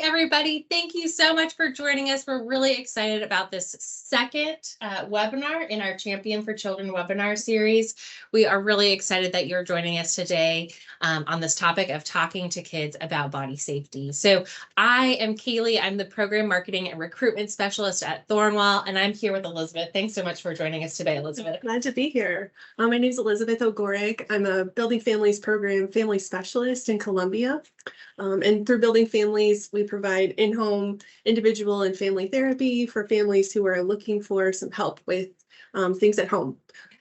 everybody. Thank you so much for joining us. We're really excited about this second webinar in our Champion for Children webinar series. We are really excited that you're joining us today on this topic of talking to kids about body safety. So I am Kaley. I'm the Program Marketing and Recruitment Specialist at Thornwell, and I'm here with Elizabeth. Thanks so much for joining us today, Elizabeth. Glad to be here. My name is Elizabeth Ogorek. I'm a Building Families Program Family Specialist in Columbia. And through Building Families, we provide in-home individual and family therapy for families who are looking for some help with things at home.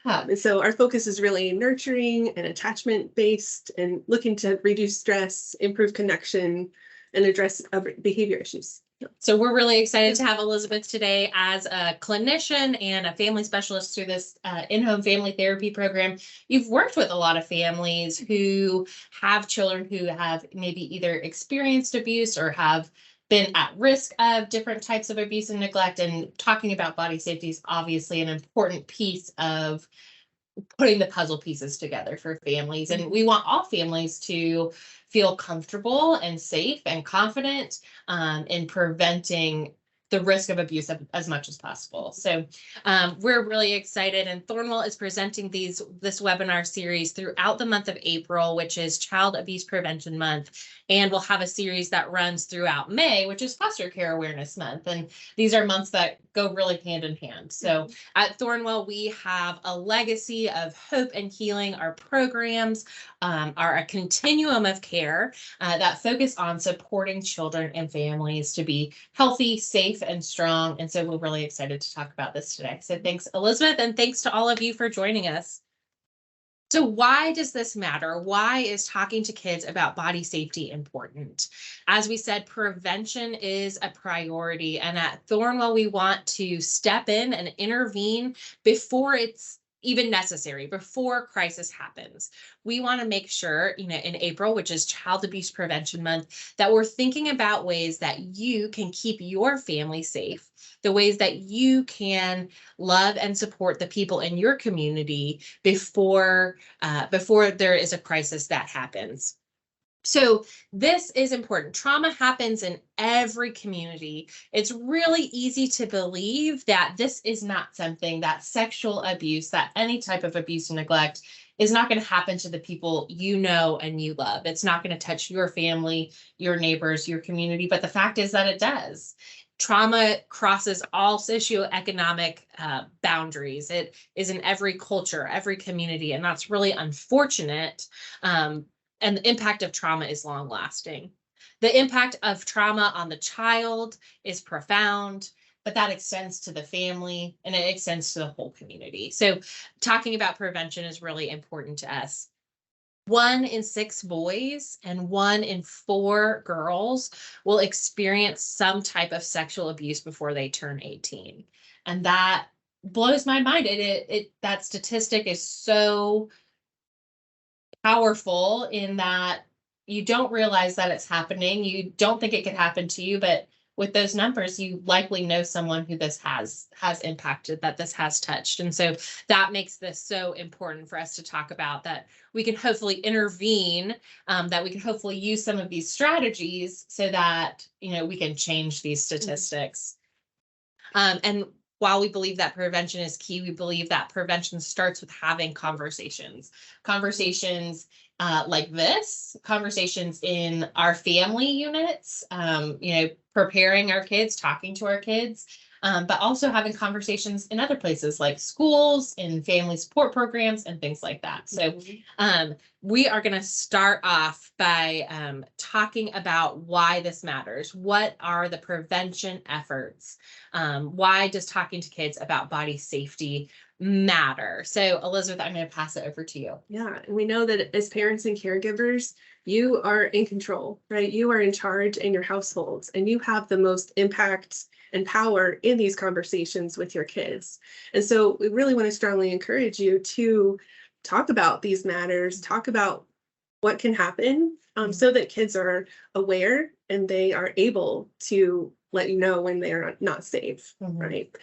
And so our focus is really nurturing and attachment based and looking to reduce stress, improve connection, and address behavior issues. So we're really excited to have Elizabeth today as a clinician and a family specialist through this in-home family therapy program. You've worked with a lot of families who have children who have maybe either experienced abuse or have been at risk of different types of abuse and neglect, and talking about body safety is obviously an important piece of putting the puzzle pieces together for families. And we want all families to feel comfortable and safe and confident in preventing the risk of abuse as much as possible. So we're really excited, and Thornwell is presenting this webinar series throughout the month of April, which is Child Abuse Prevention Month. And we'll have a series that runs throughout May, which is Foster Care Awareness Month. And these are months that go really hand in hand. So at Thornwell, we have a legacy of hope and healing. Our programs are a continuum of care that focus on supporting children and families to be healthy, safe, and strong. And so we're really excited to talk about this today. So thanks, Elizabeth, and thanks to all of you for joining us. So why does this matter? Why is talking to kids about body safety important? As we said, prevention is a priority. And at Thornwell, we want to step in and intervene before it's even necessary, before crisis happens. We want to make sure, in April, which is Child Abuse Prevention Month, that we're thinking about ways that you can keep your family safe, the ways that you can love and support the people in your community before there is a crisis that happens. So this is important. Trauma happens in every community. It's really easy to believe that this is not something, that sexual abuse, that any type of abuse and neglect is not going to happen to the people you know and you love. It's not going to touch your family, your neighbors, your community. But the fact is that it does. Trauma crosses all socioeconomic boundaries. It is in every culture, every community, and that's really unfortunate. And the impact of trauma is long lasting. The impact of trauma on the child is profound, but that extends to the family and it extends to the whole community. So talking about prevention is really important to us. 1 in 6 boys and 1 in 4 girls will experience some type of sexual abuse before they turn 18. And that blows my mind. That statistic is so powerful in that you don't realize that it's happening. You don't think it could happen to you, but with those numbers, you likely know someone who this has impacted, that this has touched. And so that makes this so important for us to talk about, that we can hopefully intervene, that we can hopefully use some of these strategies so that, we can change these statistics. And while we believe that prevention is key, we believe that prevention starts with having conversations like this, conversations in our family units, preparing our kids, talking to our kids, but also having conversations in other places like schools, in family support programs, and things like that. So we are going to start off by talking about why this matters. What are the prevention efforts? Why does talking to kids about body safety matter? So Elizabeth, I'm going to pass it over to you. Yeah, and we know that as parents and caregivers, you are in control, right? You are in charge in your households, and you have the most impact and power in these conversations with your kids. And so we really want to strongly encourage you to talk about these matters, talk about what can happen, so that kids are aware and they are able to let you know when they are not safe, right?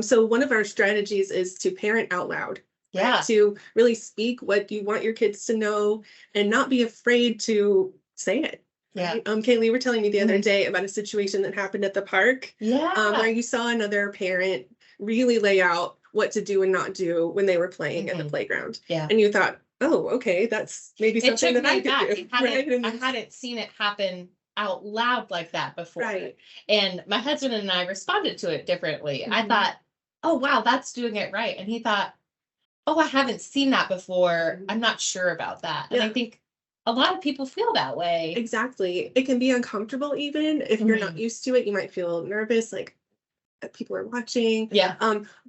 So one of our strategies is to parent out loud. Yeah. Right? To really speak what you want your kids to know and not be afraid to say it. Yeah. Kaley, you were telling me the other Mhm. day about a situation that happened at the park, Yeah. where you saw another parent really lay out what to do and not do when they were playing at the Mhm. playground. Yeah. And you thought, oh, okay, that's maybe It something took that I me could back. do. Right. And I then- hadn't seen it happen out loud like that before. right. And my husband and I responded to it differently. I Mhm. thought, oh wow, that's doing it right. And he thought, oh, I haven't seen that before. Mhm. I'm not sure about that. And I Yeah. think a lot of people feel that way. Exactly. It can be uncomfortable even if you're not Mhm. used to it. You might feel nervous, like people are watching. Yeah.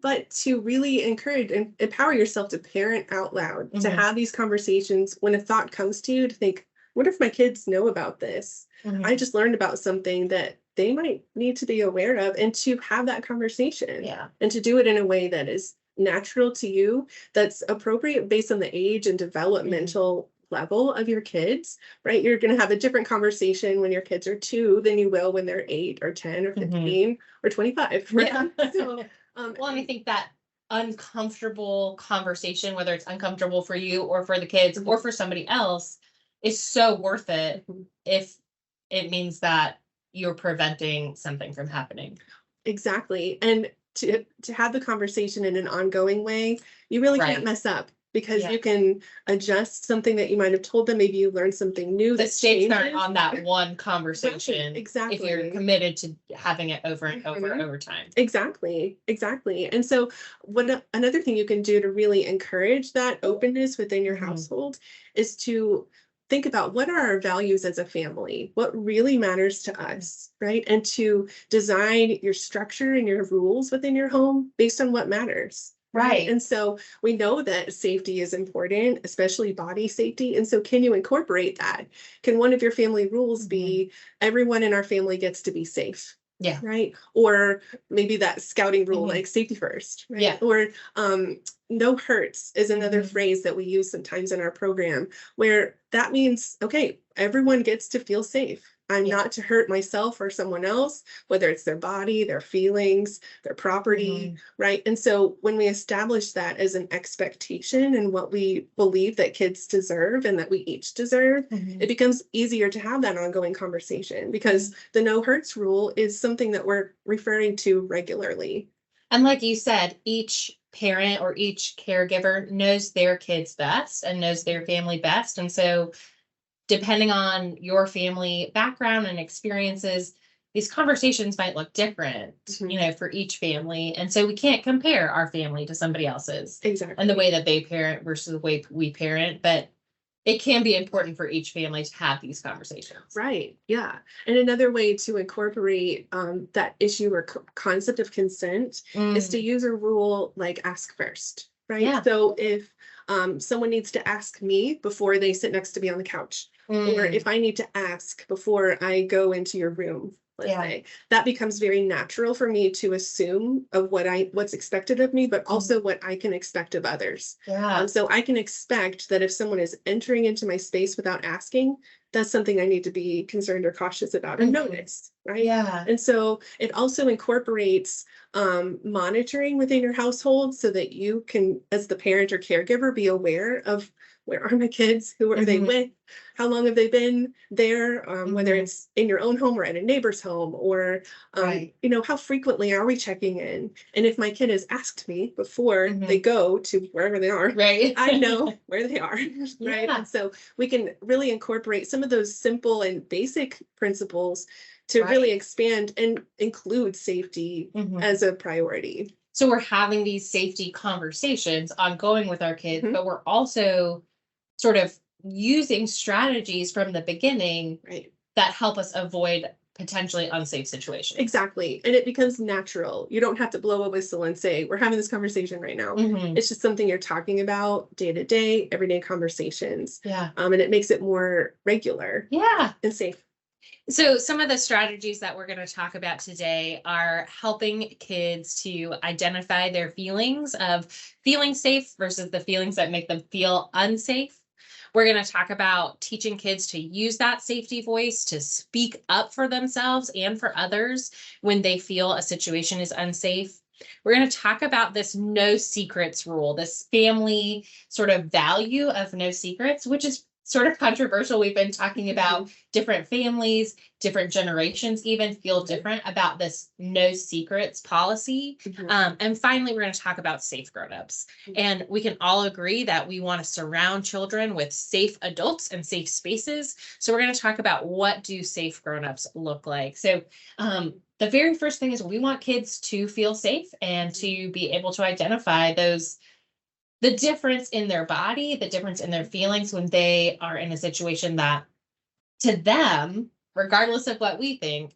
But to really encourage and empower yourself to parent out loud, to Mhm. have these conversations when a thought comes to you to think, what if my kids know about this? I Mhm. just learned about something that they might need to be aware of, and to have that conversation Yeah. and to do it in a way that is natural to you, that's appropriate based on the age and developmental level of your kids, right? You're going to have a different conversation when your kids are 2 than you will when they're 8 or 10 or Mhm. 15 or 25. Right? Yeah. So, Well, and I think that uncomfortable conversation, whether it's uncomfortable for you or for the kids or Mhm. for somebody else, is so worth it Mhm. if it means that you're preventing something from happening. Exactly. And to have the conversation in an ongoing way, you really can't Right. mess up because Yeah. you can adjust something that you might have told them. Maybe you learned something new The that stakes aren't changes. on that one Right, conversation if you're exactly. committed to having it over and Mhm. over time. Exactly, exactly. And so, another thing you can do to really encourage that openness within your Mhm. household is to think about what are our values as a family, what really matters to us, right? And to design your structure and your rules within your home based on what matters. Right. Right. And so we know that safety is important, especially body safety. And so, can you incorporate that? Can one of your family rules Mhm. be everyone in our family gets to be safe? Yeah. Right. Or maybe that scouting rule, Mhm. like safety first, right? Yeah. Or no hurts is another Mhm. phrase that we use sometimes in our program, where that means, okay, everyone gets to feel safe. I'm Yeah. not to hurt myself or someone else, whether it's their body, their feelings, their property, Mhm. right? And so when we establish that as an expectation and what we believe that kids deserve and that we each deserve, Mhm. it becomes easier to have that ongoing conversation because the no hurts rule is something that we're referring to regularly. And like you said, each parent or each caregiver knows their kids best and knows their family best. And so, depending on your family background and experiences, these conversations might look different, Mhm. for each family. And so, we can't compare our family to somebody else's and the Exactly. way that they parent versus the way we parent. But it can be important for each family to have these conversations. Right. Yeah. And another way to incorporate that issue or concept of consent is to Mm, use a rule like ask first. Right. yeah. So if someone needs to ask me before they sit next to me on the couch, or Mm, if I need to ask before I go into your room, let's yeah. say, that becomes very natural for me to assume of what's expected of me, but Mhm. also what I can expect of others. Yeah. So I can expect that if someone is entering into my space without asking, that's something I need to be concerned or cautious about and Mhm. notice, right? Yeah. And so it also incorporates monitoring within your household so that you can, as the parent or caregiver, be aware of where are my kids, who are they Mhm. with, how long have they been there, whether Mhm. it's in your own home or at a neighbor's home, or Right. how frequently are we checking in? And if my kid has asked me before they Mhm. go to wherever they are, Right. I know where they are, right? Yeah. And so we can really incorporate some of those simple and basic principles to really Right. expand and include safety Mhm. as a priority. So we're having these safety conversations ongoing with our kids, Mhm. but we're also sort of using strategies from the beginning Right. that help us avoid potentially unsafe situations. Exactly. And it becomes natural. You don't have to blow a whistle and say, we're having this conversation right now. Mhm. It's just something you're talking about day to day, everyday conversations. Yeah. And it makes it more regular Yeah. and safe. So, some of the strategies that we're going to talk about today are helping kids to identify their feelings of feeling safe versus the feelings that make them feel unsafe. We're going to talk about teaching kids to use that safety voice to speak up for themselves and for others when they feel a situation is unsafe. We're going to talk about this no secrets rule, this family sort of value of no secrets, which is sort of controversial. We've been talking about different families, different generations even feel different about this no secrets policy. And finally, we're going to talk about safe grownups. And we can all agree that we want to surround children with safe adults and safe spaces. So we're going to talk about what do safe grownups look like. So the very first thing is we want kids to feel safe and to be able to identify the difference in their body, the difference in their feelings when they are in a situation that to them, regardless of what we think,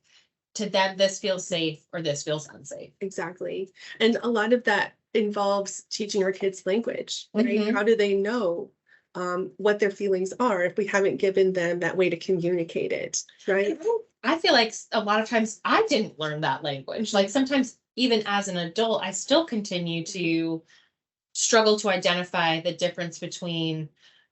to them, this feels safe or this feels unsafe. Exactly. And a lot of that involves teaching our kids language, right? How do they know what their feelings are if we haven't given them that way to communicate it, right? I feel like a lot of times I didn't learn that language. Like sometimes even as an adult, I still continue to struggle to identify the difference between,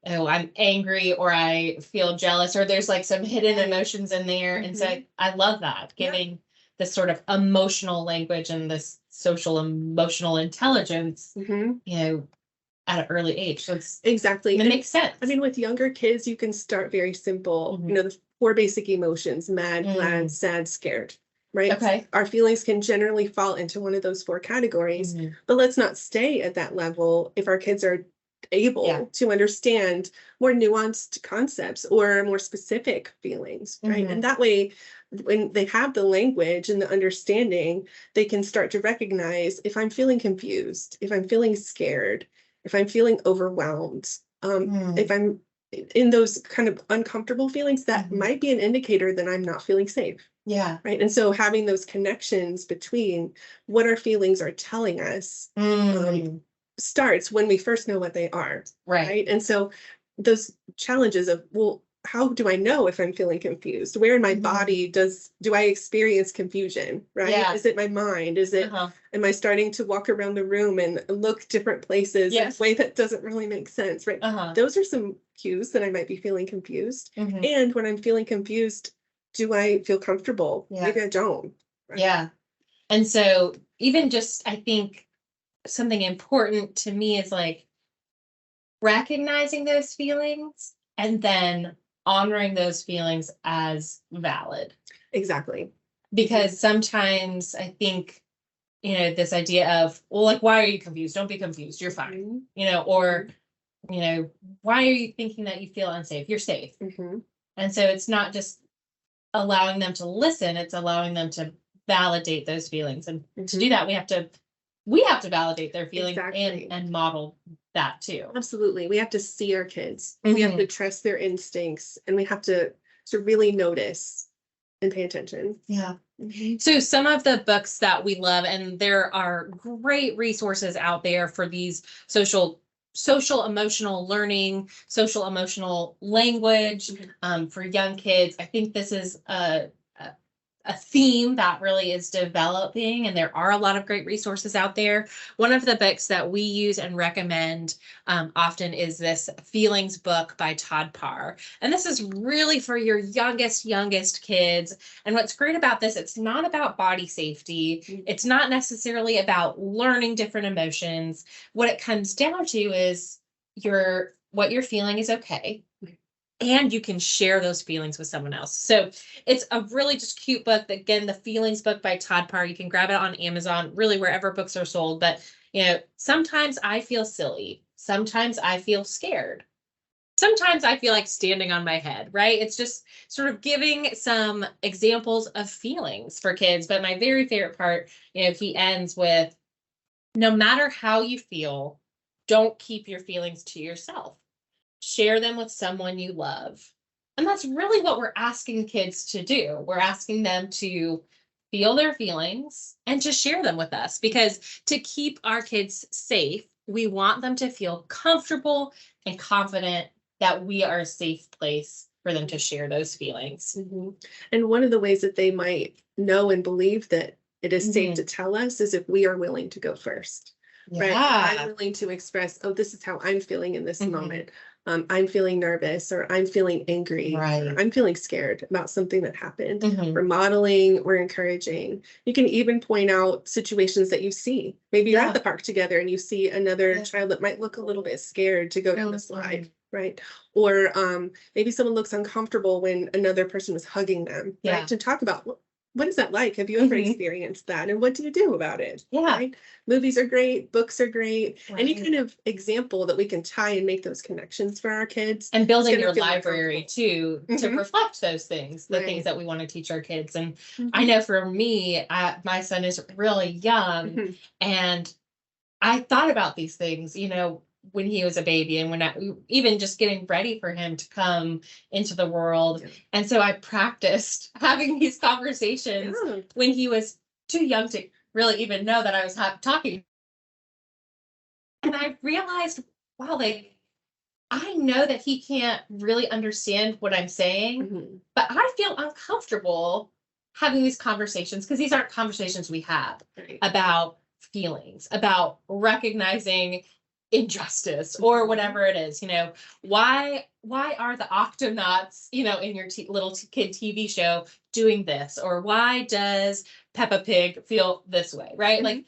oh, I'm angry or I feel jealous or there's like some hidden emotions in there. And so I love that, giving this sort of emotional language and this social emotional intelligence, you know, at an early age. So it's exactly. It makes sense. I mean, with younger kids, you can start very simple, you know, the 4 basic emotions: mad, glad, sad, scared. Right. Okay. Our feelings can generally fall into one of those 4 categories, but let's not stay at that level if our kids are able to understand more nuanced concepts or more specific feelings, right? And that way, when they have the language and the understanding, they can start to recognize if I'm feeling confused, if I'm feeling scared, if I'm feeling overwhelmed, if I'm in those kind of uncomfortable feelings, that might be an indicator that I'm not feeling safe. Yeah. Right. And so having those connections between what our feelings are telling us starts when we first know what they are. Right. And so those challenges of, well, how do I know if I'm feeling confused? Where in my body do I experience confusion? Right. Yeah. Is it my mind? Is it, am I starting to walk around the room and look different places in a way that doesn't really make sense? Right. Those are some cues that I might be feeling confused. And when I'm feeling confused, do I feel comfortable? Maybe I don't. Right? Yeah. And so even just, I think something important to me is like recognizing those feelings and then honoring those feelings as valid. Exactly. Because sometimes I think, you know, this idea of, well, like, why are you confused? Don't be confused. You're fine. You know, or, you know, why are you thinking that you feel unsafe? You're safe. And so it's not just allowing them to listen, it's allowing them to validate those feelings. And to do that, we have to validate their feelings and model that too. Absolutely. We have to see our kids. We have to trust their instincts, and we have to really notice and pay attention. Yeah. So some of the books that we love, and there are great resources out there for these social emotional learning, social emotional language for young kids. I think this is a theme that really is developing, and there are a lot of great resources out there. One of the books that we use and recommend often is this Feelings book by Todd Parr. And this is really for your youngest kids. And what's great about this, it's not about body safety. It's not necessarily about learning different emotions. What it comes down to is what you're feeling is okay. And you can share those feelings with someone else. So it's a really just cute book. Again, the Feelings book by Todd Parr. You can grab it on Amazon, really wherever books are sold. But, you know, sometimes I feel silly. Sometimes I feel scared. Sometimes I feel like standing on my head, right? It's just sort of giving some examples of feelings for kids. But my very favorite part, you know, he ends with, no matter how you feel, don't keep your feelings to yourself. Share them with someone you love. And that's really what we're asking kids to do. We're asking them to feel their feelings and to share them with us, because to keep our kids safe, we want them to feel comfortable and confident that we are a safe place for them to share those feelings. And one of the ways that they might know and believe that it is safe to tell us is if we are willing to go first. Right? I'm willing to express, oh, this is how I'm feeling in this moment. I'm feeling nervous, or I'm feeling angry, or I'm feeling scared about something that happened. We're modeling, we're encouraging. You can even point out situations that you see. Maybe you're at the park together and you see another child that might look a little bit scared to go down the slide. right? Or maybe someone looks uncomfortable when another person was hugging them, Yeah. right? To talk about what is that like? Have you ever Mhm. experienced that? And what do you do about it? Yeah. Right? Movies are great, books are great. Any Right. kind of example that we can tie and make those connections for our kids. And building gonna your feel more library too to Mhm. reflect those things, the things Right. that we want to teach our kids. And I Mhm. know for me, my son is really young, Mhm. and I thought about these things, when he was a baby, and when even just getting ready for him to come into the world. Yeah. And so I practiced having these conversations Yeah. when he was too young to really even know that I was talking. And I realized, wow, like I know that he can't really understand what I'm saying, Mhm. but I feel uncomfortable having these conversations because these aren't conversations we have Right. about feelings, about recognizing injustice or Mhm. whatever it is. Why are the Octonauts, in your little kid TV show doing this, or why does Peppa Pig feel this way, right? Mhm. Like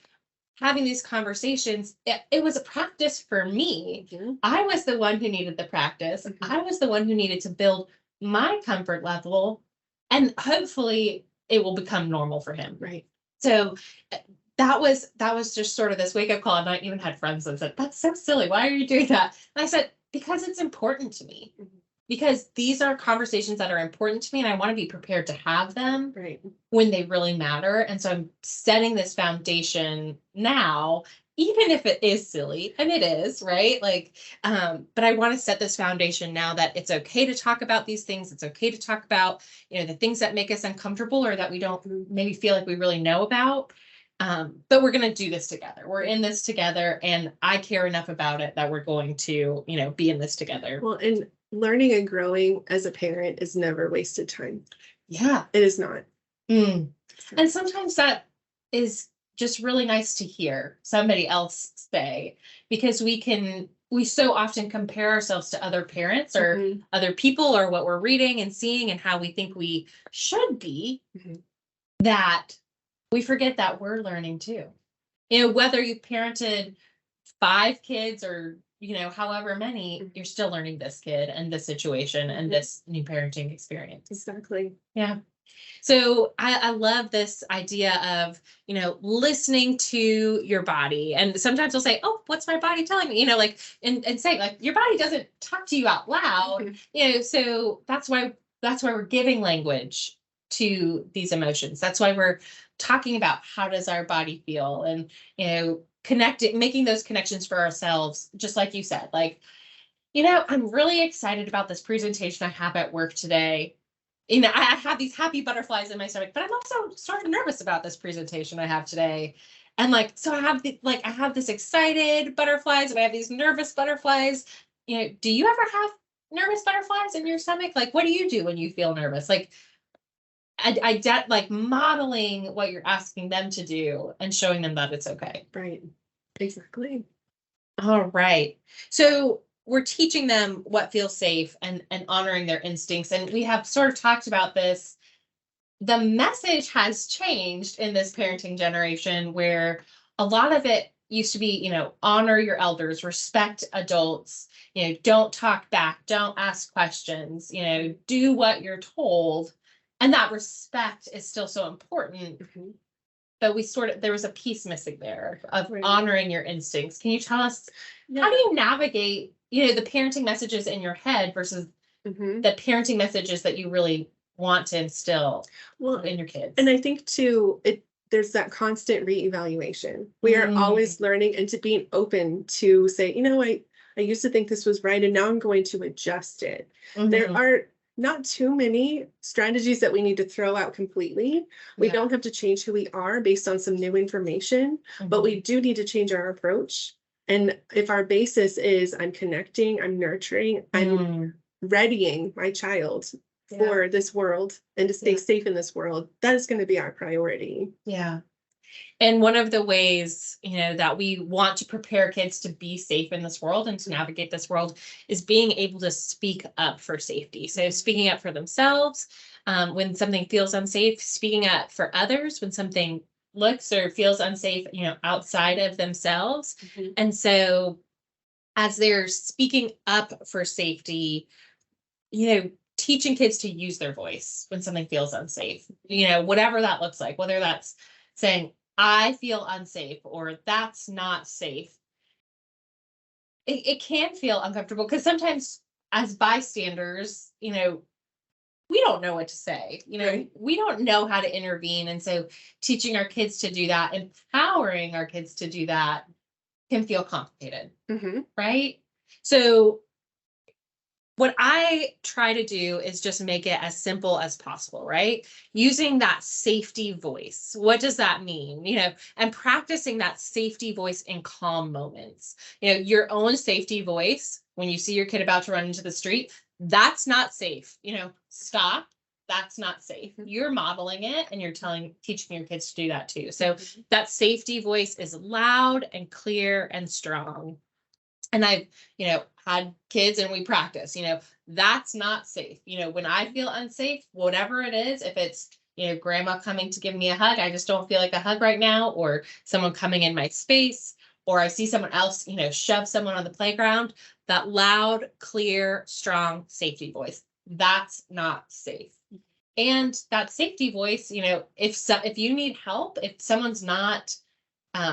having these conversations, it was a practice for me. Mhm. I was the one who needed the practice. Mhm. I was the one who needed to build my comfort level, and hopefully it will become normal for him. Right. So that was just sort of this wake up call. And I even had friends that said, "That's so silly. Why are you doing that?" And I said, "Because it's important to me. Mhm. Because these are conversations that are important to me, and I want to be prepared to have them Right. when they really matter." And so I'm setting this foundation now, even if it is silly, and it is, right? Like, but I want to set this foundation now that it's okay to talk about these things. It's okay to talk about, the things that make us uncomfortable or that we don't maybe feel like we really know about. But we're going to do this together. We're in this together, and I care enough about it that we're going to, be in this together. Well, and learning and growing as a parent is never wasted time. Yeah. It is not. Mm. So, And sometimes that is just really nice to hear somebody else say, because we so often compare ourselves to other parents or Mhm. other people or what we're reading and seeing and how we think we should be, Mhm. that we forget that we're learning too. Whether you parented 5 kids or, however many, Mhm. you're still learning this kid and this situation and Mhm. this new parenting experience. Exactly. Yeah. So I love this idea of, listening to your body. And sometimes they'll say, "Oh, what's my body telling me?" Like, and say, like, your body doesn't talk to you out loud. Mhm. So that's why we're giving language to these emotions. That's why we're talking about how does our body feel, and, connecting, making those connections for ourselves, just like you said, like, I'm really excited about this presentation I have at work today. I have these happy butterflies in my stomach, but I'm also sort of nervous about this presentation I have today. And like, so I have this excited butterflies, and I have these nervous butterflies. Do you ever have nervous butterflies in your stomach? Like, what do you do when you feel nervous? Like, like modeling what you're asking them to do and showing them that it's okay. Right. Exactly. All right. So we're teaching them what feels safe and honoring their instincts. And we have sort of talked about this. The message has changed in this parenting generation, where a lot of it used to be, honor your elders, respect adults, don't talk back, don't ask questions, do what you're told. And that respect is still so important, Mhm. but there was a piece missing there of Right. honoring your instincts. Can you tell us, Yeah. how do you navigate, the parenting messages in your head versus Mhm. the parenting messages that you really want to instill Well, in your kids? and I think too, there's that constant reevaluation. We are always learning and to being open to say, I used to think this was right, and now I'm going to adjust it. There Mhm. are not too many strategies that we need to throw out completely. We Yeah. don't have to change who we are based on some new information, but Mhm. we do need to change our approach. And if our basis is I'm connecting, I'm nurturing, I'm Mm. readying my child Yeah. for this world and to stay Yeah. safe in this world, that is going to be our priority. Yeah. And one of the ways, that we want to prepare kids to be safe in this world and to navigate this world is being able to speak up for safety. So speaking up for themselves when something feels unsafe, speaking up for others when something looks or feels unsafe, outside of themselves. Mhm. And so as they're speaking up for safety, teaching kids to use their voice when something feels unsafe, whatever that looks like, whether that's saying, I feel unsafe, or that's not safe. It can feel uncomfortable because sometimes as bystanders, we don't know what to say, Right. we don't know how to intervene. And so teaching our kids to do that, empowering our kids to do that can feel complicated, right? So what I try to do is just make it as simple as possible, right? Using that safety voice. What does that mean? And practicing that safety voice in calm moments. Your own safety voice when you see your kid about to run into the street, that's not safe. Stop. That's not safe. You're modeling it and you're teaching your kids to do that too. So that safety voice is loud and clear and strong. And I've, had kids and we practice, that's not safe. When I feel unsafe, whatever it is, if it's, grandma coming to give me a hug, I just don't feel like a hug right now, or someone coming in my space, or I see someone else, shove someone on the playground, that loud, clear, strong safety voice, that's not safe. And that safety voice, if you need help, if someone's not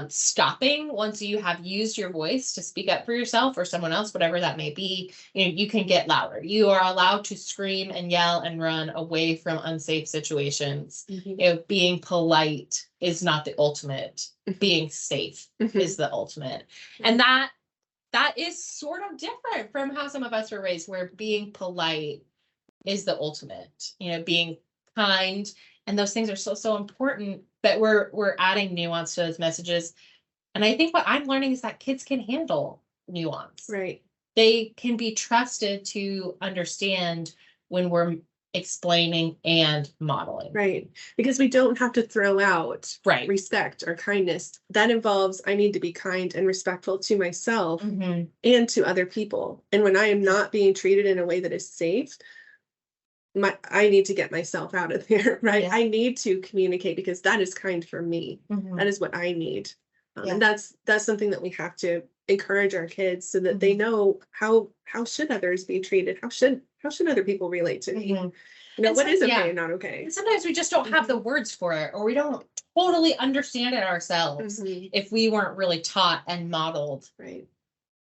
stopping once you have used your voice to speak up for yourself or someone else, whatever that may be, you can get louder. You are allowed to scream and yell and run away from unsafe situations. Being polite is not the ultimate. Being safe is the ultimate. And that is sort of different from how some of us were raised, where being polite is the ultimate, being kind. And those things are so important, but we're adding nuance to those messages. And I think what I'm learning is that kids can handle nuance. Right. They can be trusted to understand when we're explaining and modeling. Right. Because we don't have to throw out respect or kindness. That involves, I need to be kind and respectful to myself and to other people. And when I am not being treated in a way that is safe, I need to get myself out of there, right? Yeah. I need to communicate because that is kind for me. That is what I need. And that's something that we have to encourage our kids so that they know how should others be treated? How should other people relate to me? What is okay and not okay? And sometimes we just don't have the words for it, or we don't totally understand it ourselves if we weren't really taught and modeled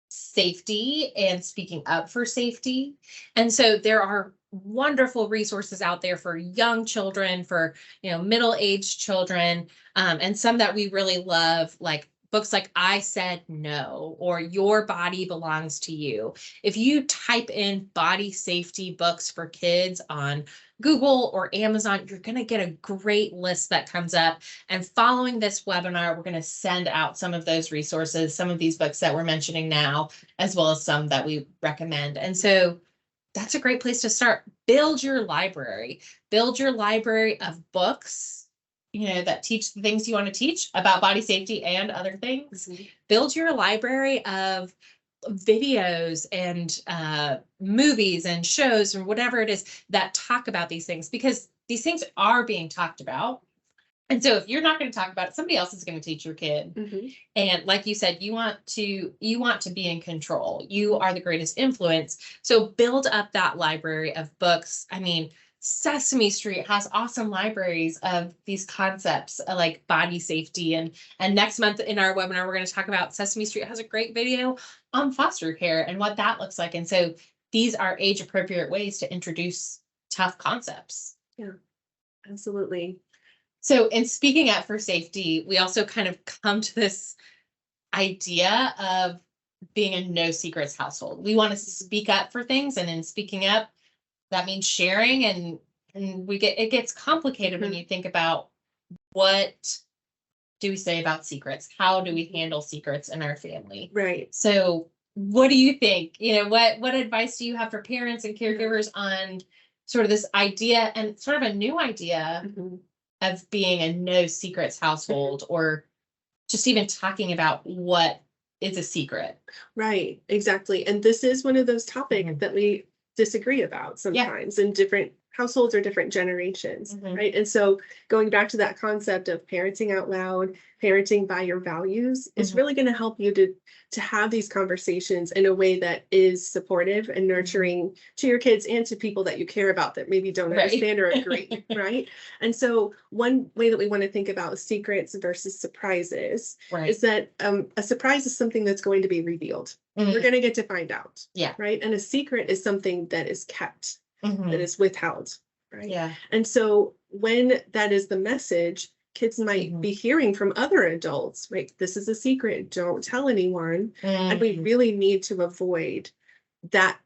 safety and speaking up for safety. And so there are wonderful resources out there for young children, for middle-aged children, and some that we really love, like books like I Said No, or Your Body Belongs to You. If you type in body safety books for kids on Google or Amazon, you're going to get a great list that comes up. And following this webinar, we're going to send out some of those resources, some of these books that we're mentioning now, as well as some that we recommend. And so that's a great place to start. Build your library of books, that teach the things you want to teach about body safety and other things. Build your library of videos and movies and shows or whatever it is that talk about these things, because these things are being talked about. And so if you're not going to talk about it, somebody else is going to teach your kid. And like you said, you want to be in control. You are the greatest influence. So build up that library of books. I mean, Sesame Street has awesome libraries of these concepts like body safety. And next month in our webinar, we're going to talk about Sesame Street has a great video on foster care and what that looks like. And so these are age appropriate ways to introduce tough concepts. Yeah, absolutely. So in speaking up for safety, we also kind of come to this idea of being a no secrets household. We want to speak up for things, and in speaking up, that means sharing, and it gets complicated when you think about what do we say about secrets? How do we handle secrets in our family? Right. So what do you think? What advice do you have for parents and caregivers on sort of this idea, and sort of a new idea of being a no secrets household, or just even talking about what is a secret? Right, exactly. And this is one of those topics that we disagree about sometimes in different households are different generations, Mhm. right? And so going back to that concept of parenting out loud, parenting by your values, is Mhm. really going to help you to have these conversations in a way that is supportive and nurturing to your kids and to people that you care about that maybe don't Right. understand or agree, right? And so one way that we want to think about secrets versus surprises Right. is that a surprise is something that's going to be revealed. We're Mhm. going to get to find out, Yeah. right? And a secret is something that is kept, that Mhm. is withheld, right? Yeah. And so when that is the message, kids might Mhm. be hearing from other adults, right? This is a secret, don't tell anyone. And we Mhm. really need to avoid that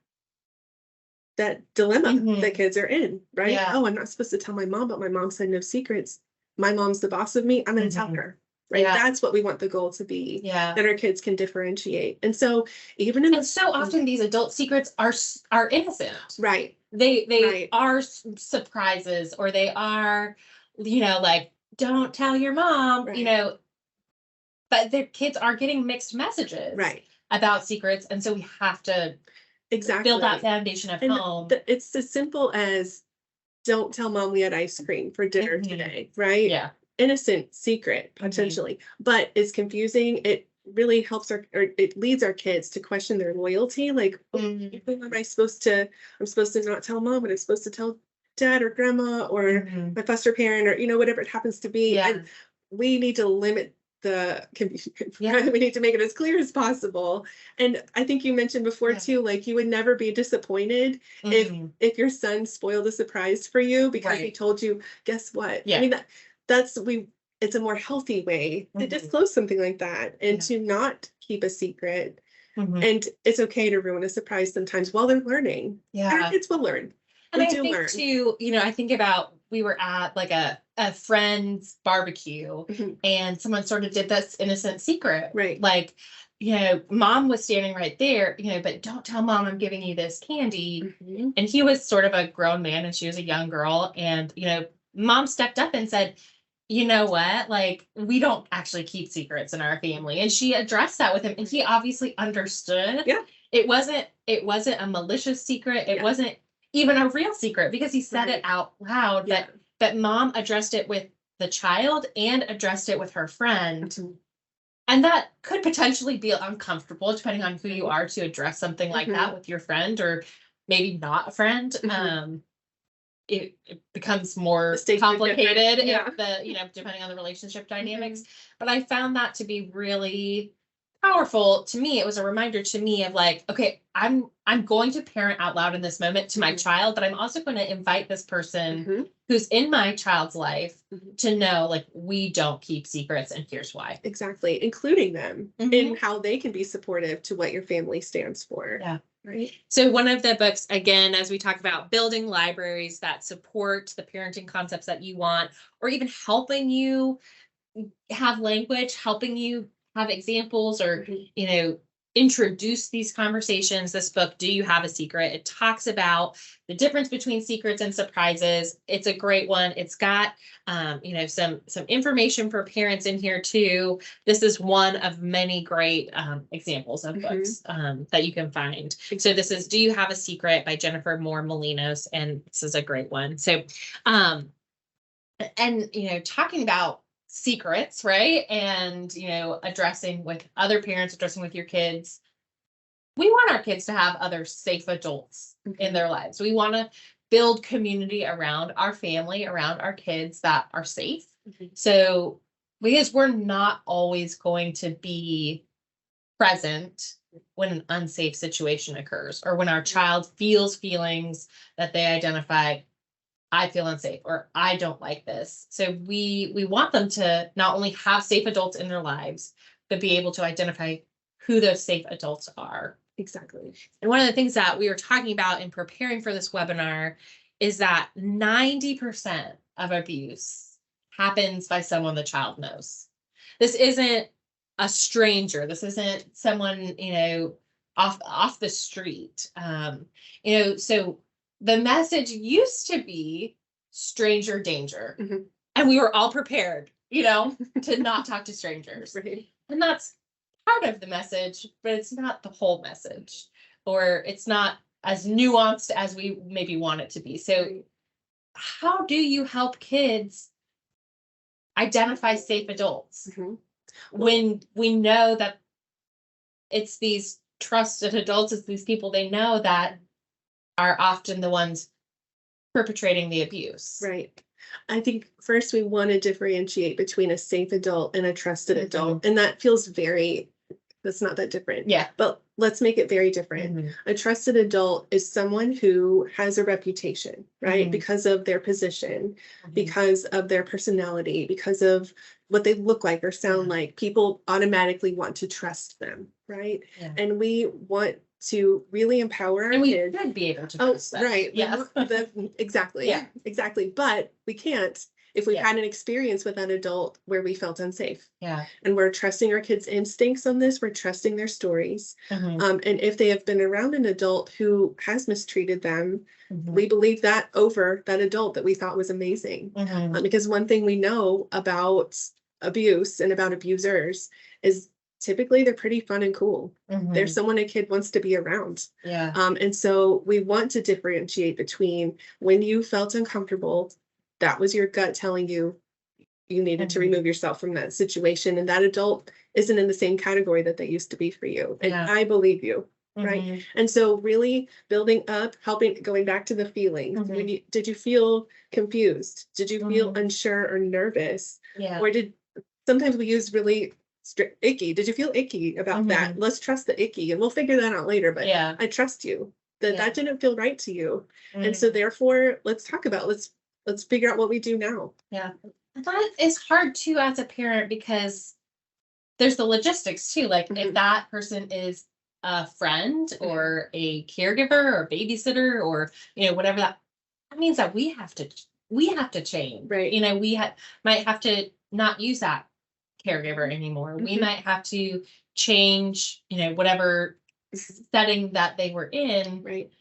dilemma that Mhm. kids are in, right? Yeah. Oh, I'm not supposed to tell my mom, but my mom said no secrets. My mom's the boss of me. I'm going to tell Mhm. her, right? Yeah. That's what we want the goal to be, Yeah. that our kids can differentiate. And so even in And so often these adult secrets are innocent. right, They right, are surprises, or they are, like, don't tell your mom, right, but the kids are getting mixed messages right, about secrets. And so we have to build that exactly. foundation of And home. it's as simple as don't tell mom we had ice cream for dinner Mhm. today, right? Yeah. Innocent secret Mhm. potentially, but it's confusing. It really helps or it leads our kids to question their loyalty. Like, oh, Mhm. who am I supposed to? I'm supposed to not tell mom, but I'm supposed to tell dad or grandma or Mhm. my foster parent or whatever it happens to be. Yeah. And we need to limit the confusion. Yeah. We need to make it as clear as possible. And I think you mentioned before Yeah. too, like you would never be disappointed if Mhm. your son spoiled a surprise for you because he Right. told you, guess what? I Yeah. mean that's we it's a more healthy way to Mhm. disclose something like that and Yeah. to not keep a secret. Mhm. And it's okay to ruin a surprise sometimes while they're learning. And our Yeah. kids will learn. And We I do think learn. too, I think about, we were at like a friend's barbecue, Mhm. and someone sort of did this innocent secret. Right. Like, mom was standing right there, but don't tell mom I'm giving you this candy. Mhm. And he was sort of a grown man and she was a young girl. And, mom stepped up and said, you know what? Like, we don't actually keep secrets in our family. And she addressed that with him. And he obviously understood. Yeah. It wasn't a malicious secret. It Yeah. wasn't even a real secret because he said it Right. out loud. Yeah. But mom addressed it with the child and addressed it with her friend. Mhm. And that could potentially be uncomfortable depending on who you are, to address something like Mhm. that with your friend, or maybe not a friend. Mhm. It becomes The more stakes are different. complicated Yeah. if depending on the relationship dynamics. Mhm. But I found that to be really powerful to me. It was a reminder to me of, like, okay, I'm going to parent out loud in this moment to my Mhm. child, but I'm also going to invite this person Mhm. who's in my child's life Mhm. to know, like, we don't keep secrets, and here's why. Exactly. Including them in Mhm. how they can be supportive to what your family stands for. Yeah. Right. So one of the books, again, as we talk about building libraries that support the parenting concepts that you want, or even helping you have language, helping you have examples, or, Mhm. introduce these conversations. This book, Do You Have a Secret? It talks about the difference between secrets and surprises. It's a great one. It's got, some information for parents in here too. This is one of many great examples of Mhm. books that you can find. So this is Do You Have a Secret by Jennifer Moore Molinos, and this is a great one. So, um, and talking about secrets, right, and addressing with other parents, addressing with your kids, we want our kids to have other safe adults in Mhm. their lives. We want to build community around our family, around our kids, that are safe. Mhm. So, because we're not always going to be present when an unsafe situation occurs, or when our child feels feelings that they identify, I feel unsafe, or I don't like this. So we want them to not only have safe adults in their lives, but be able to identify who those safe adults are. Exactly. And one of the things that we were talking about in preparing for this webinar is that 90% of abuse happens by someone the child knows. This isn't a stranger. This isn't someone, off the street. So the message used to be stranger danger. Mhm. And we were all prepared, to not talk to strangers. Right. And that's part of the message, but it's not the whole message, or it's not as nuanced as we maybe want it to be. So Right. how do you help kids identify safe adults when we know that it's these trusted adults, it's these people they know that are often the ones perpetrating the abuse? Right. I think first we want to differentiate between a safe adult and a trusted adult. And that feels that's not that different. Yeah. But let's make it very different. A trusted adult is someone who has a reputation, right? Because of their position, because of their personality, because of what they look like or sound like. People automatically want to trust them, right? Yeah. And we want to really empower our And we kids. should be able to trust them. Right. Yeah. Exactly. Yeah. Exactly. But we can't if we've Yeah. had an experience with an adult where we felt unsafe. Yeah. And we're trusting our kids' instincts on this. We're trusting their stories. And if they have been around an adult who has mistreated them, we believe that over that adult that we thought was amazing. Because one thing we know about abuse and about abusers is typically they're pretty fun and cool. They're someone a kid wants to be around. Yeah. And so we want to differentiate between when you felt uncomfortable, that was your gut telling you you needed to remove yourself from that situation, and that adult isn't in the same category that they used to be for you. And Yeah. I believe you. Right. And so really building up, going back to the feelings. Did you feel confused? Did you feel unsure or nervous? Yeah. Or sometimes we use really icky. Did you feel icky about that? Let's trust the icky, and we'll figure that out later. But Yeah. I trust you that didn't feel right to you. And so Mm-hmm. therefore let's talk about, let's figure out what we do now. Yeah. That is hard too as a parent because there's the logistics too. Like if that person is a friend or a caregiver or babysitter or, whatever that means that we have to change. Right. We might have to not use that caregiver anymore. We might have to change, whatever setting that they were in. Right.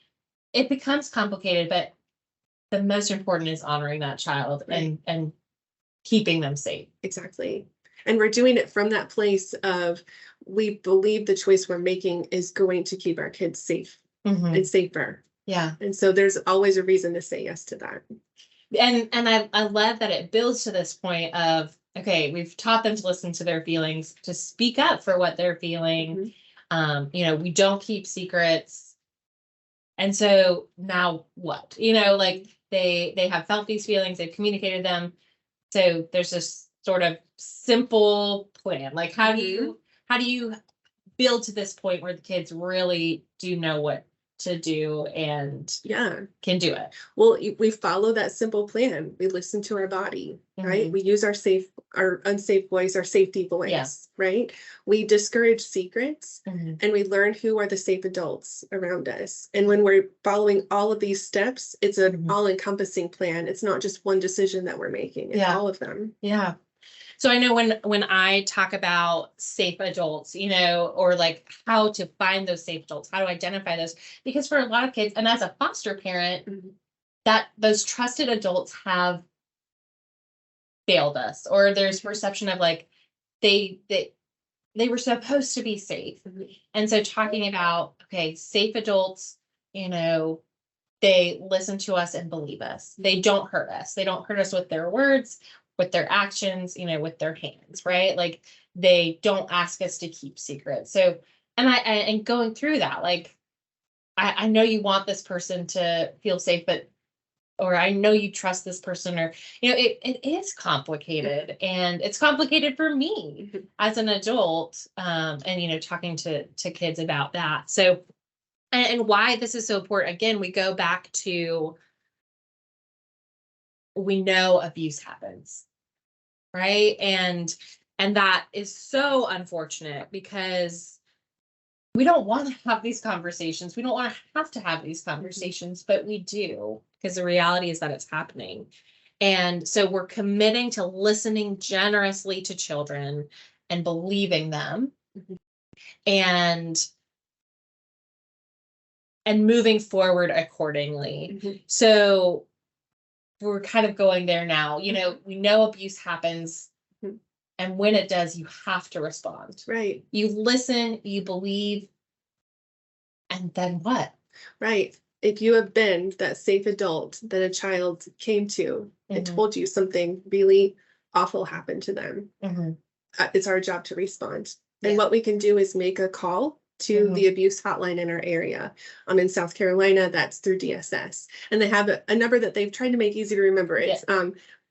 It becomes complicated, but the most important is honoring that child and keeping them safe. Exactly. And we're doing it from that place of we believe the choice we're making is going to keep our kids safe and safer. Yeah. And so there's always a reason to say yes to that. And I love that it builds to this point of, okay, we've taught them to listen to their feelings, to speak up for what they're feeling. We don't keep secrets. And so now what? Like they have felt these feelings, they've communicated them. So there's this sort of simple plan. Like how do you build to this point where the kids really do know what to do and can do it? Well, we follow that simple plan. We listen to our body, right? We use our unsafe voice, our safety voice, right? We discourage secrets and we learn who are the safe adults around us. And when we're following all of these steps, it's an all-encompassing plan. It's not just one decision that we're making. It's all of them. Yeah. So I know when I talk about safe adults, or like how to find those safe adults, how to identify those, because for a lot of kids, and as a foster parent, that those trusted adults have failed us, or there's perception of like they were supposed to be safe. And so talking about, okay, safe adults, they listen to us and believe us. They don't hurt us. They don't hurt us with their words, with their actions, with their hands, right? Like they don't ask us to keep secrets. So, and going through that, like, I know you want this person to feel safe, or I know you trust this person, or, it is complicated, and it's complicated for me as an adult, and, talking to kids about that. So, and why this is so important. Again, we go back to, we know abuse happens, right? And that is so unfortunate because we don't want to have these conversations. We don't want to have these conversations, but we do, because the reality is that it's happening. And so we're committing to listening generously to children and believing them and moving forward accordingly. So we're kind of going there now. We know abuse happens, and when it does, you have to respond. Right. You listen, you believe, and then what? Right. if you have been that safe adult that a child came to and Mhm. told you something really awful happened to them, Mhm. it's our job to respond. And Yeah. what we can do is make a call to Mhm. the abuse hotline in our area. In South Carolina, that's through DSS. And they have a number that they've tried to make easy to remember. Yeah. It's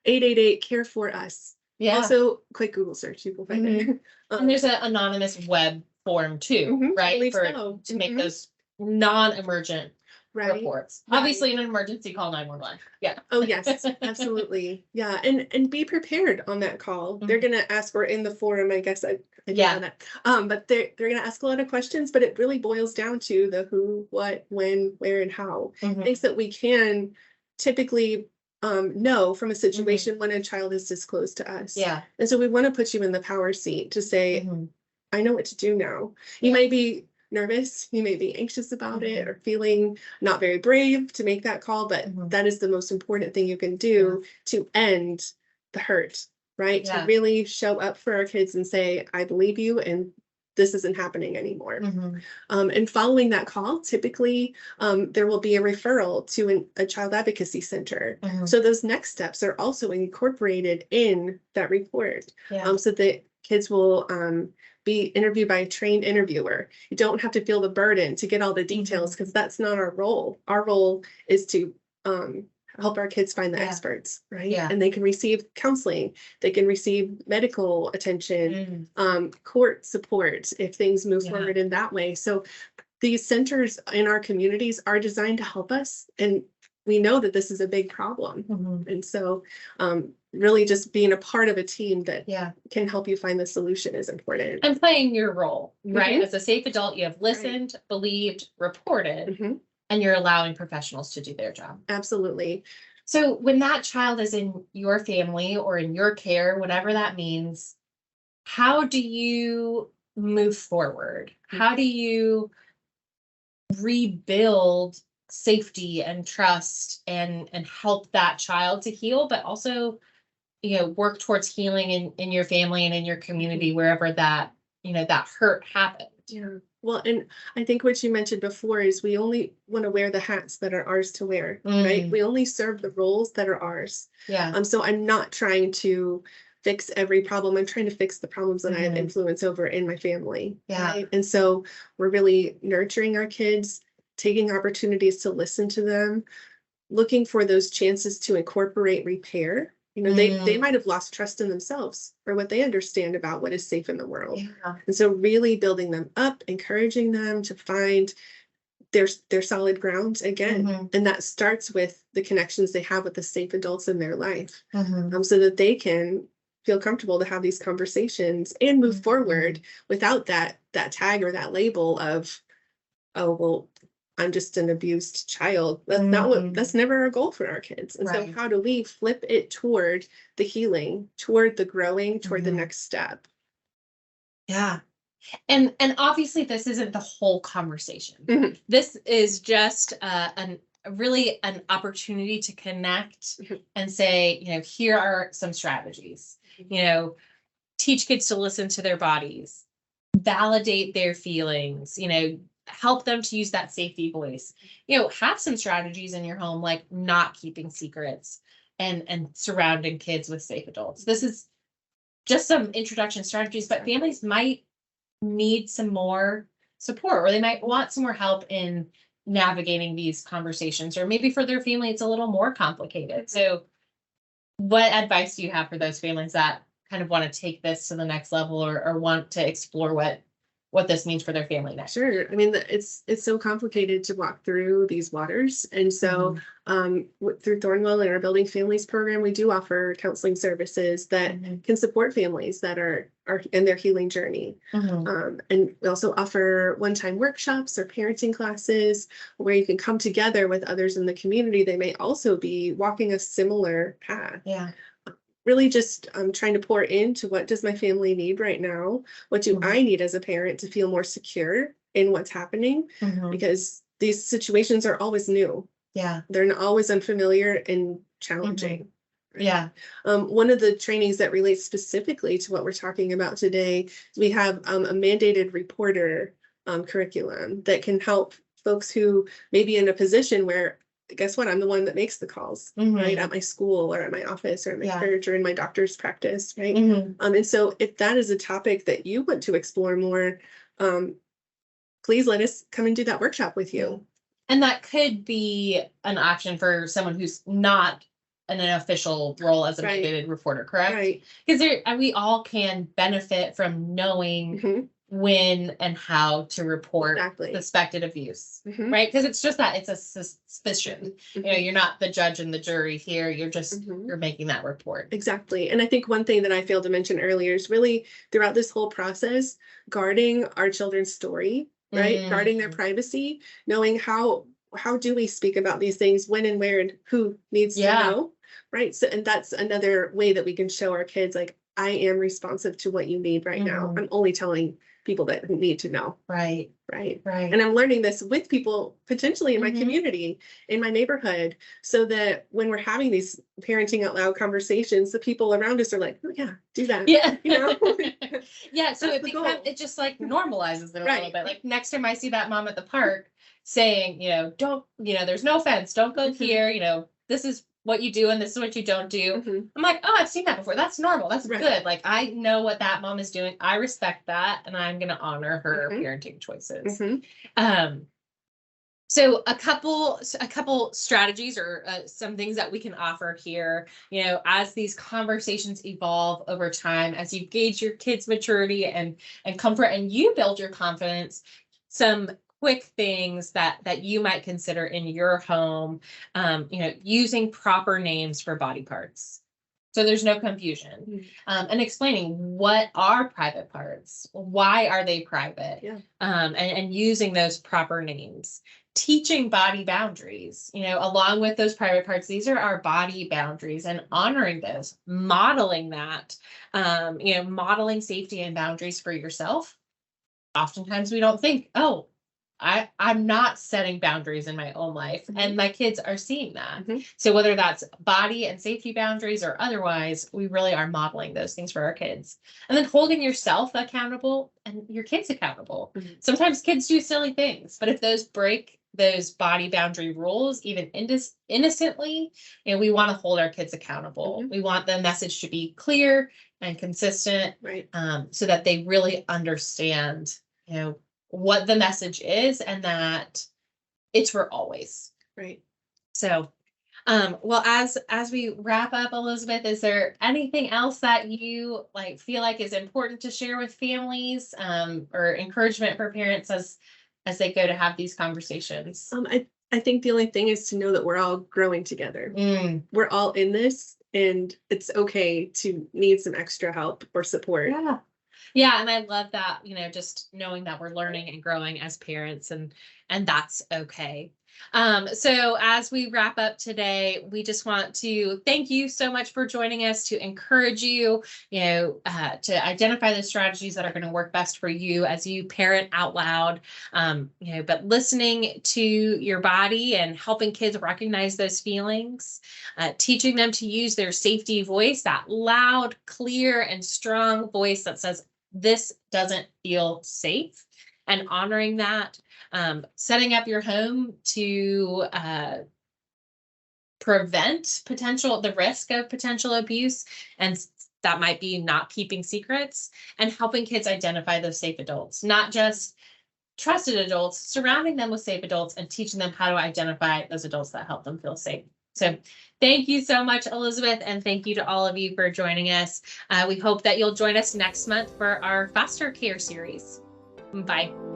888 Care for Us. Yeah. Also, quick Google search, you will find it. And there's an anonymous web form too, I right? believe For so. to make Mhm. those non-emergent Right. reports. Right. Obviously, in an emergency, call 911. Yeah. Oh, yes, absolutely. Yeah. And be prepared on that call. They're Mhm. gonna ask, or in the forum, I guess I do Yeah. know that. But they're gonna ask a lot of questions, but it really boils down to the who, what, when, where, and how. Mhm. Things that we can typically know from a Mhm. situation when a child is disclosed to us. Yeah. And so we want to put you in the power seat to say, Mhm. I know what to do now. You Yeah. may be nervous, you may be anxious about it, Mhm. or feeling not very brave to make that call, but Mhm. that is the most important thing you can do to end the hurt, right? To Yeah. really show up for our kids and say, I believe you, and this isn't happening anymore. Mhm. And following that call, typically there will be a referral to a child advocacy center. Mhm. So those next steps are also incorporated in that report. Yeah. So that kids will be interviewed by a trained interviewer. You don't have to feel the burden to get all the details Mhm. because that's not our role. Our role is to help our kids find the Yeah. experts, right? Yeah. And they can receive counseling, they can receive medical attention, Mm. court support if things move Yeah. forward in that way. So these centers in our communities are designed to help us, and we know that this is a big problem. Mhm. And so really just being a part of a team that Yeah. can help you find the solution is important. And playing your role, right? Mhm. As a safe adult, you have listened, believed, reported, Mhm. and you're allowing professionals to do their job. Absolutely. So when that child is in your family or in your care, whatever that means, how do you move forward? How do you rebuild safety and trust and help that child to heal, but also, work towards healing in your family and in your community, wherever that, that hurt happened? Yeah. Well, and I think what you mentioned before is we only want to wear the hats that are ours to wear, right? Mm. We only serve the roles that are ours. Yeah. So I'm not trying to fix every problem. I'm trying to fix the problems that I have Mhm. influence over in my family. Yeah. Right. And so we're really nurturing our kids, taking opportunities to listen to them, looking for those chances to incorporate repair. They Mm. might have lost trust in themselves or what they understand about what is safe in the world. Yeah. And so really building them up, encouraging them to find their solid ground again. Mhm. And that starts with the connections they have with the safe adults in their life. Mhm. So that they can feel comfortable to have these conversations and move forward without that tag or that label of, oh, well, I'm just an abused child. That's not what, that's never our goal for our kids. And so Right. how do we flip it toward the healing, toward the growing, toward the Mhm. next step? Yeah. And obviously this isn't the whole conversation. Mhm. This is just really an opportunity to connect Mhm. and say, here are some strategies. Teach kids to listen to their bodies, validate their feelings, help them to use that safety voice. Have some strategies in your home, like not keeping secrets and surrounding kids with safe adults. This is just some introduction strategies, but families might need some more support, or they might want some more help in navigating these conversations, or maybe for their family it's a little more complicated. So what advice do you have for those families that kind of want to take this to the next level, or want to explore what this means for their family next? Sure. I mean, it's so complicated to walk through these waters. And so through Thornwell and our Building Families program, we do offer counseling services that can support families that are in their healing journey. And we also offer one-time workshops or parenting classes where you can come together with others in the community. They may also be walking a similar path. Yeah. Really just trying to pour into what does my family need right now? What do I need as a parent to feel more secure in what's happening? Because these situations are always new. Yeah. They're not always unfamiliar and challenging. Right? Yeah. One of the trainings that relates specifically to what we're talking about today, we have a mandated reporter curriculum that can help folks who may be in a position where, guess what, I'm the one that makes the calls, right, at my school or at my office or at my church or in my doctor's practice, right? And so if that is a topic that you want to explore more, please let us come and do that workshop with you. And that could be an option for someone who's not in an official role as a mandated reporter, correct? Right. Because we all can benefit from knowing when and how to report suspected abuse, right? Because it's just that it's a suspicion. You know, you're not the judge and the jury here. You're just you're making that report. Exactly. And I think one thing that I failed to mention earlier is really throughout this whole process, guarding our children's story, right? Guarding their privacy, knowing how do we speak about these things, when and where and who needs to know, right? So, and that's another way that we can show our kids, like, I am responsive to what you need right now. I'm only telling people that need to know. Right. And I'm learning this with people potentially in my community, in my neighborhood, so that when we're having these parenting out loud conversations, the people around us are like, oh yeah, do that. Yeah. You know? So it just like normalizes it a little bit. Like next time I see that mom at the park saying, you know, don't, you know, there's no fence, don't go here, you know, this is what you do and this is what you don't do. I'm like, oh, I've seen that before. That's normal. That's good. Like, I know what that mom is doing. I respect that. And I'm going to honor her parenting choices. So a couple strategies or some things that we can offer here, you know, as these conversations evolve over time, as you gauge your kids' maturity and comfort, and you build your confidence, some quick things that you might consider in your home, you know, using proper names for body parts. So there's no confusion, and explaining what are private parts, why are they private, and using those proper names. Teaching body boundaries, you know, along with those private parts, these are our body boundaries, and honoring those, modeling that, you know, modeling safety and boundaries for yourself. Oftentimes we don't think, oh, I'm not setting boundaries in my own life, and my kids are seeing that. So whether that's body and safety boundaries or otherwise, we really are modeling those things for our kids. And then holding yourself accountable and your kids accountable. Sometimes kids do silly things, but if those break those body boundary rules, even innocently, you know, we want to hold our kids accountable. We want the message to be clear and consistent, so that they really understand, you know, what the message is and that it's for always. So, well, as we wrap up, Elizabeth, is there anything else that you like feel like is important to share with families, or encouragement for parents as they go to have these conversations? I think the only thing is to know that we're all growing together. We're all in this, and it's okay to need some extra help or support. Yeah, and I love that, you know, just knowing that we're learning and growing as parents, and that's okay. So as we wrap up today, we just want to thank you so much for joining us, to encourage you, you know, to identify the strategies that are going to work best for you as you parent out loud, you know, but listening to your body and helping kids recognize those feelings, teaching them to use their safety voice, that loud, clear, and strong voice that says, this doesn't feel safe, and honoring that, setting up your home to prevent the risk of potential abuse. And that might be not keeping secrets, and helping kids identify those safe adults, not just trusted adults, surrounding them with safe adults and teaching them how to identify those adults that help them feel safe. So thank you so much, Elizabeth, and thank you to all of you for joining us. We hope that you'll join us next month for our foster care series. Bye.